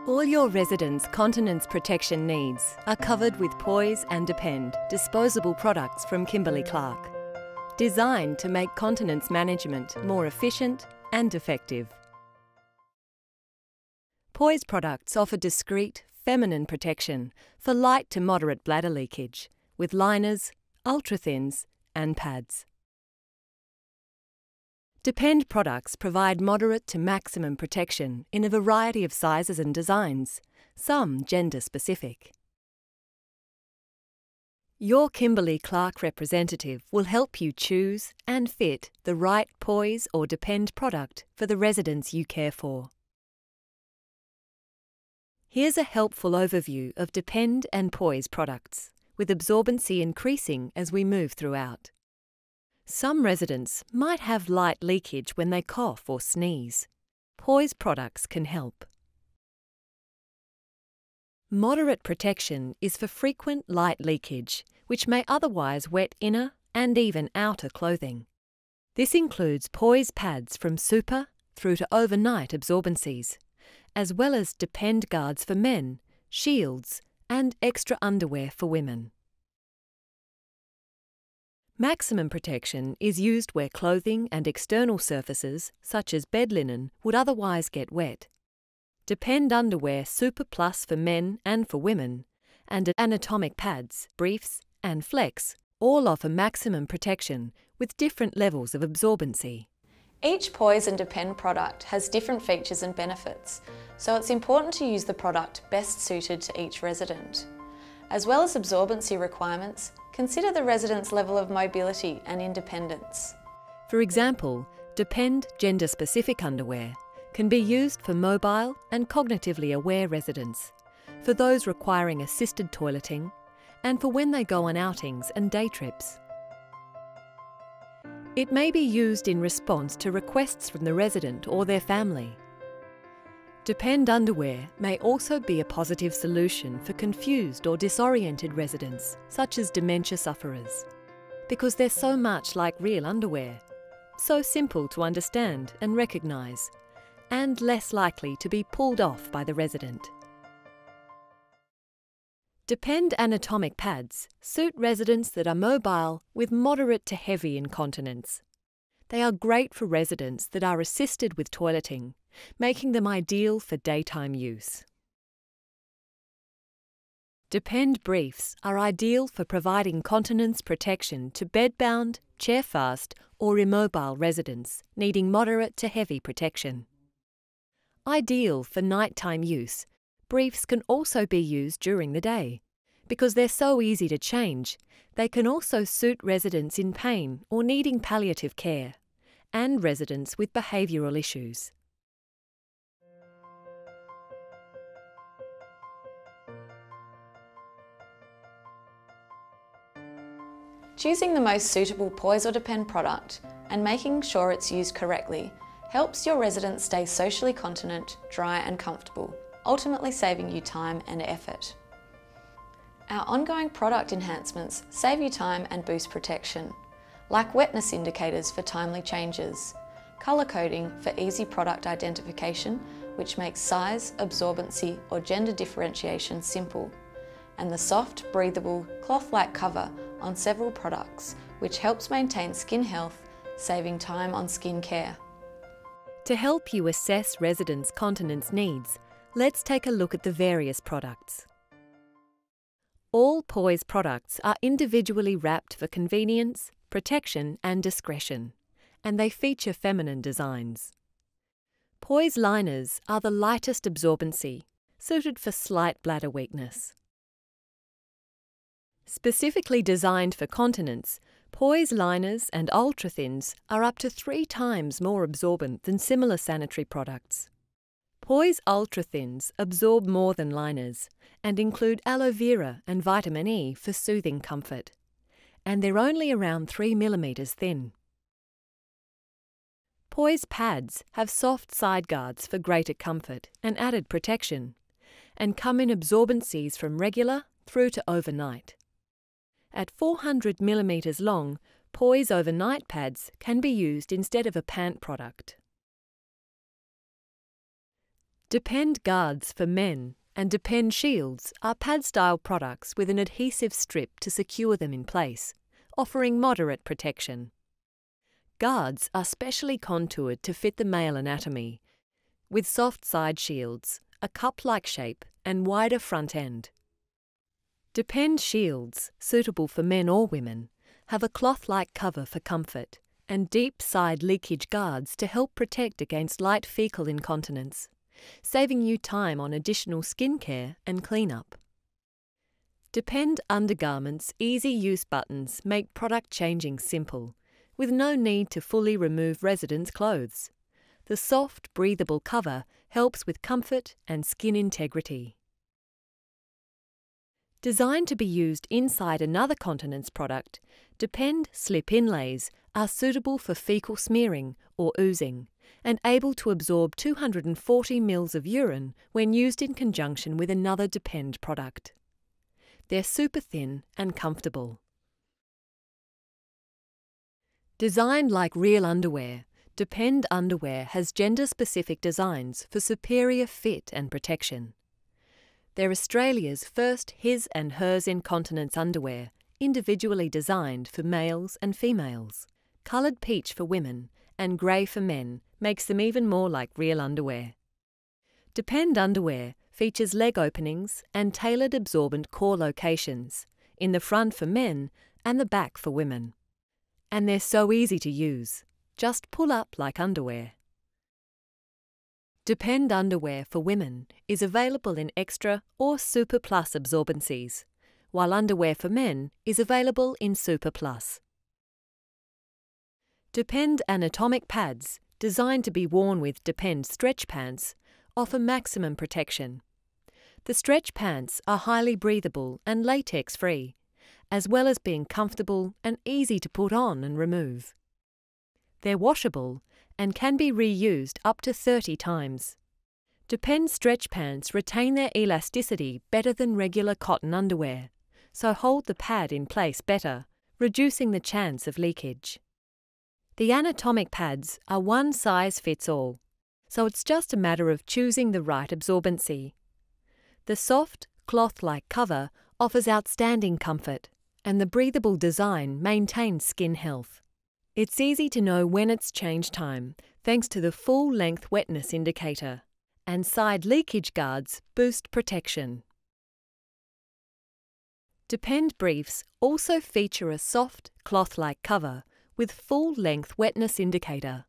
All your residents' continence protection needs are covered with Poise and Depend disposable products from Kimberly-Clark, designed to make continence management more efficient and effective. Poise products offer discreet, feminine protection for light to moderate bladder leakage, with liners, ultra-thins and pads. Depend products provide moderate to maximum protection in a variety of sizes and designs, some gender-specific. Your Kimberly-Clark representative will help you choose and fit the right Poise or Depend product for the residents you care for. Here's a helpful overview of Depend and Poise products, with absorbency increasing as we move throughout. Some residents might have light leakage when they cough or sneeze. Poise products can help. Moderate protection is for frequent light leakage, which may otherwise wet inner and even outer clothing. This includes Poise pads from super through to overnight absorbencies, as well as Depend guards for men, shields, and extra underwear for women. Maximum protection is used where clothing and external surfaces, such as bed linen, would otherwise get wet. Depend underwear Super Plus for men and for women, and anatomic pads, briefs, and flex all offer maximum protection with different levels of absorbency. Each Poise and Depend product has different features and benefits, so it's important to use the product best suited to each resident. As well as absorbency requirements, consider the resident's level of mobility and independence. For example, Depend gender-specific underwear can be used for mobile and cognitively aware residents, for those requiring assisted toileting, and for when they go on outings and day trips. It may be used in response to requests from the resident or their family. Depend underwear may also be a positive solution for confused or disoriented residents, such as dementia sufferers, because they're so much like real underwear, so simple to understand and recognise, and less likely to be pulled off by the resident. Depend anatomic pads suit residents that are mobile with moderate to heavy incontinence. They are great for residents that are assisted with toileting, making them ideal for daytime use. Depend briefs are ideal for providing continence protection to bedbound, chair-fast or immobile residents needing moderate to heavy protection. Ideal for nighttime use, briefs can also be used during the day. Because they're so easy to change, they can also suit residents in pain or needing palliative care, and residents with behavioural issues. Choosing the most suitable Poise or Depend product and making sure it's used correctly helps your residents stay socially continent, dry and comfortable, ultimately saving you time and effort. Our ongoing product enhancements save you time and boost protection, like wetness indicators for timely changes, colour coding for easy product identification, which makes size, absorbency or gender differentiation simple, and the soft, breathable, cloth-like cover on several products, which helps maintain skin health, saving time on skin care. To help you assess residents' continence needs, let's take a look at the various products. All Poise products are individually wrapped for convenience, protection and discretion, and they feature feminine designs. Poise liners are the lightest absorbency, suited for slight bladder weakness. Specifically designed for continence, Poise liners and ultra-thins are up to 3 times more absorbent than similar sanitary products. Poise ultra-thins absorb more than liners and include aloe vera and vitamin E for soothing comfort, and they're only around 3 millimeters thin. Poise pads have soft side guards for greater comfort and added protection, and come in absorbencies from regular through to overnight. At 400 millimeters long, Poise overnight pads can be used instead of a pant product. Depend guards for men and Depend shields are pad-style products with an adhesive strip to secure them in place, offering moderate protection. Guards are specially contoured to fit the male anatomy, with soft side shields, a cup-like shape and wider front end. Depend shields, suitable for men or women, have a cloth-like cover for comfort and deep side leakage guards to help protect against light fecal incontinence, saving you time on additional skincare and cleanup. Depend undergarments' easy-use buttons make product changing simple, with no need to fully remove residents' clothes. The soft, breathable cover helps with comfort and skin integrity. Designed to be used inside another continence product, Depend slip inlays are suitable for fecal smearing or oozing and able to absorb 240 ml of urine when used in conjunction with another Depend product. They're super thin and comfortable. Designed like real underwear, Depend underwear has gender-specific designs for superior fit and protection. They're Australia's first his and hers incontinence underwear, individually designed for males and females. Coloured peach for women and grey for men makes them even more like real underwear. Depend underwear features leg openings and tailored absorbent core locations, in the front for men and the back for women. And they're so easy to use. Just pull up like underwear. Depend underwear for women is available in Extra or Super Plus absorbencies, while underwear for men is available in Super Plus. Depend anatomic pads, designed to be worn with Depend stretch pants, offer maximum protection. The stretch pants are highly breathable and latex-free, as well as being comfortable and easy to put on and remove. They're washable and can be reused up to 30 times. Depend stretch pants retain their elasticity better than regular cotton underwear, so hold the pad in place better, reducing the chance of leakage. The anatomic pads are one size fits all, so it's just a matter of choosing the right absorbency. The soft, cloth-like cover offers outstanding comfort, and the breathable design maintains skin health. It's easy to know when it's change time thanks to the full-length wetness indicator, and side leakage guards boost protection. Depend briefs also feature a soft, cloth-like cover with full-length wetness indicator.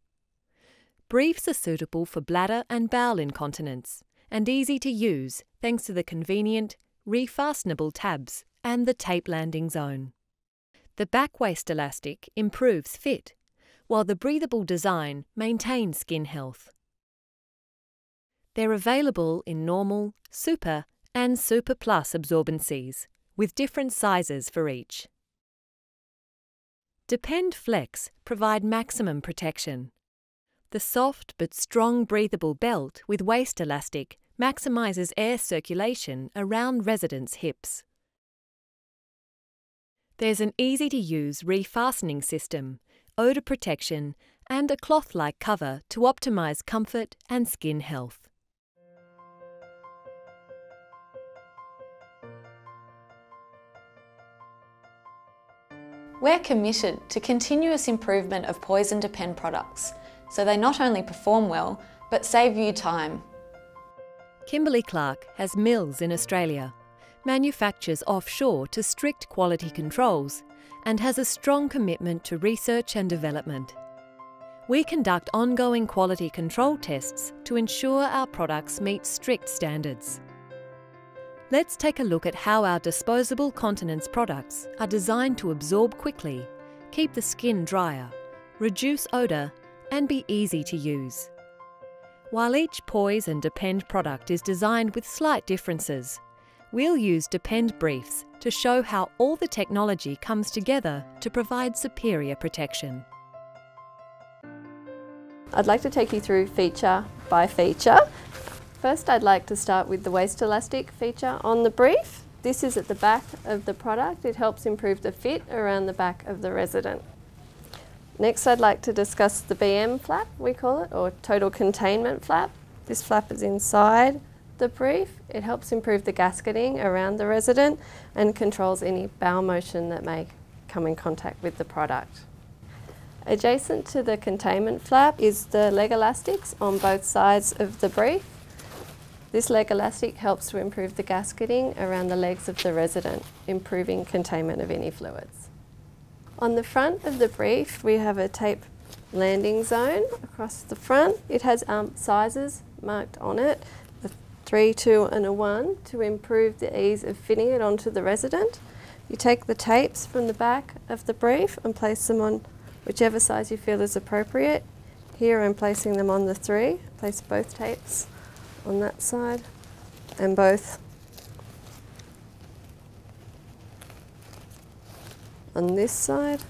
Briefs are suitable for bladder and bowel incontinence and easy to use thanks to the convenient, refastenable tabs and the tape landing zone. The back waist elastic improves fit, while the breathable design maintains skin health. They're available in normal, super and Super Plus absorbencies, with different sizes for each. Depend Flex provide maximum protection. The soft but strong breathable belt with waist elastic maximises air circulation around residents' hips. There's an easy-to-use refastening system, odour protection and a cloth-like cover to optimise comfort and skin health. We're committed to continuous improvement of Poise and Depend products, so they not only perform well, but save you time. Kimberly-Clark has mills in Australia, manufactures offshore to strict quality controls, and has a strong commitment to research and development. We conduct ongoing quality control tests to ensure our products meet strict standards. Let's take a look at how our disposable continence products are designed to absorb quickly, keep the skin drier, reduce odour, and be easy to use. While each Poise and Depend product is designed with slight differences, we'll use Depend briefs to show how all the technology comes together to provide superior protection. I'd like to take you through feature by feature. First, I'd like to start with the waist elastic feature on the brief. This is at the back of the product. It helps improve the fit around the back of the resident. Next, I'd like to discuss the BM flap, we call it, or total containment flap. This flap is inside the brief. It helps improve the gasketing around the resident and controls any bowel motion that may come in contact with the product. Adjacent to the containment flap is the leg elastics on both sides of the brief. This leg elastic helps to improve the gasketing around the legs of the resident, improving containment of any fluids. On the front of the brief, we have a tape landing zone across the front. It has sizes marked on it, a 3, 2 and a 1, to improve the ease of fitting it onto the resident. You take the tapes from the back of the brief and place them on whichever size you feel is appropriate. Here I'm placing them on the 3. Place both tapes on that side and both on this side.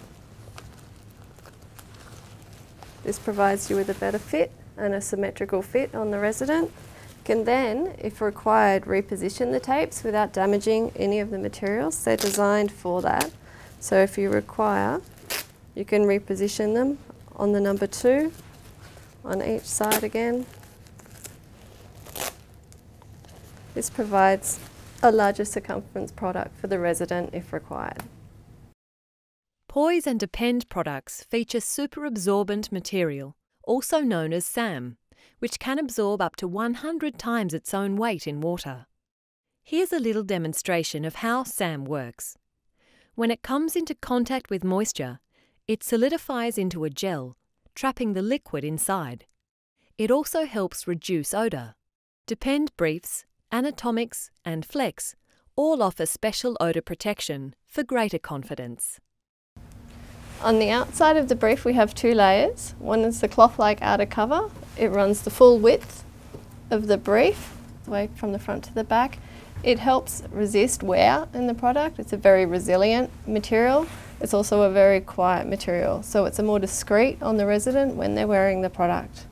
This provides you with a better fit and a symmetrical fit on the resident. You can then, if required, reposition the tapes without damaging any of the materials. They're designed for that. So if you require, you can reposition them on the number 2 on each side again. This provides a larger circumference product for the resident if required. Poise and Depend products feature super absorbent material, also known as SAM, which can absorb up to 100 times its own weight in water. Here's a little demonstration of how SAM works. When it comes into contact with moisture, it solidifies into a gel, trapping the liquid inside. It also helps reduce odour. Depend briefs, Anatomics and Flex all offer special odour protection for greater confidence. On the outside of the brief we have 2 layers. One is the cloth-like outer cover. It runs the full width of the brief, away from the front to the back. It helps resist wear in the product. It's a very resilient material. It's also a very quiet material, so it's a more discreet on the resident when they're wearing the product.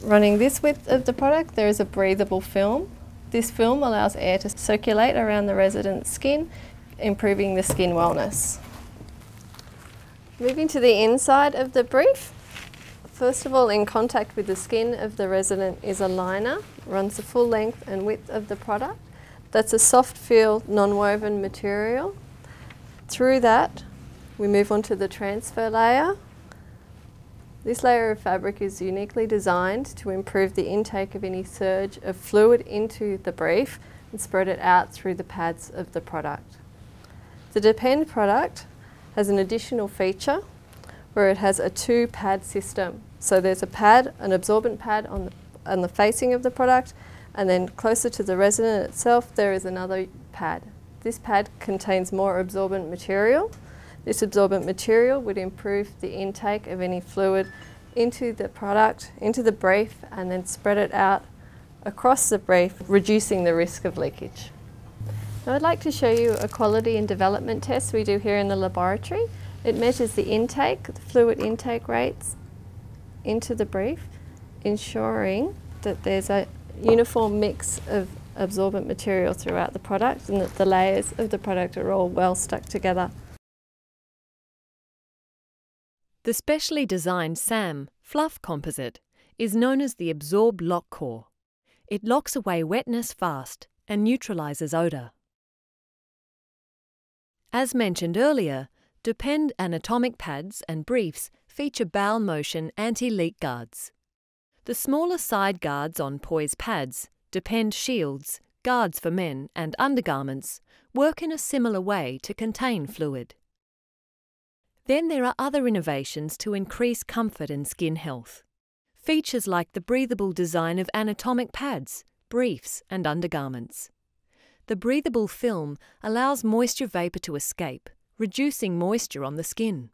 Running this width of the product, there is a breathable film. This film allows air to circulate around the resident's skin, improving the skin wellness. Moving to the inside of the brief, first of all, in contact with the skin of the resident is a liner. It runs the full length and width of the product. That's a soft feel, non-woven material. Through that, we move on to the transfer layer. This layer of fabric is uniquely designed to improve the intake of any surge of fluid into the brief and spread it out through the pads of the product. The Depend product has an additional feature where it has a 2-pad system. So there's a pad, an absorbent pad on the facing of the product, and then closer to the resident itself there is another pad. This pad contains more absorbent material. This absorbent material would improve the intake of any fluid into the product, into the brief, and then spread it out across the brief, reducing the risk of leakage. Now I'd like to show you a quality and development test we do here in the laboratory. It measures the intake, the fluid intake rates into the brief, ensuring that there's a uniform mix of absorbent material throughout the product and that the layers of the product are all well stuck together. The specially designed SAM fluff composite is known as the Absorb Lock Core. It locks away wetness fast and neutralises odour. As mentioned earlier, Depend anatomic pads and briefs feature bowel motion anti-leak guards. The smaller side guards on Poise pads, Depend shields, guards for men and undergarments work in a similar way to contain fluid. Then there are other innovations to increase comfort and skin health. Features like the breathable design of anatomic pads, briefs and undergarments. The breathable film allows moisture vapour to escape, reducing moisture on the skin.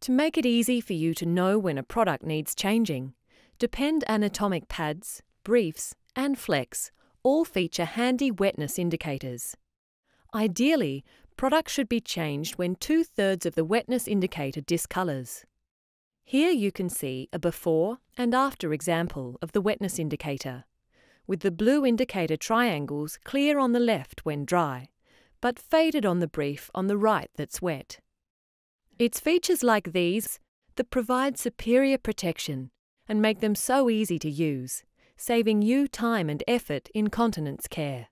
To make it easy for you to know when a product needs changing, Depend anatomic pads, briefs and Flex all feature handy wetness indicators. Ideally, products should be changed when 2/3 of the wetness indicator discolours. Here you can see a before and after example of the wetness indicator, with the blue indicator triangles clear on the left when dry, but faded on the brief on the right that's wet. It's features like these that provide superior protection and make them so easy to use, saving you time and effort in continence care.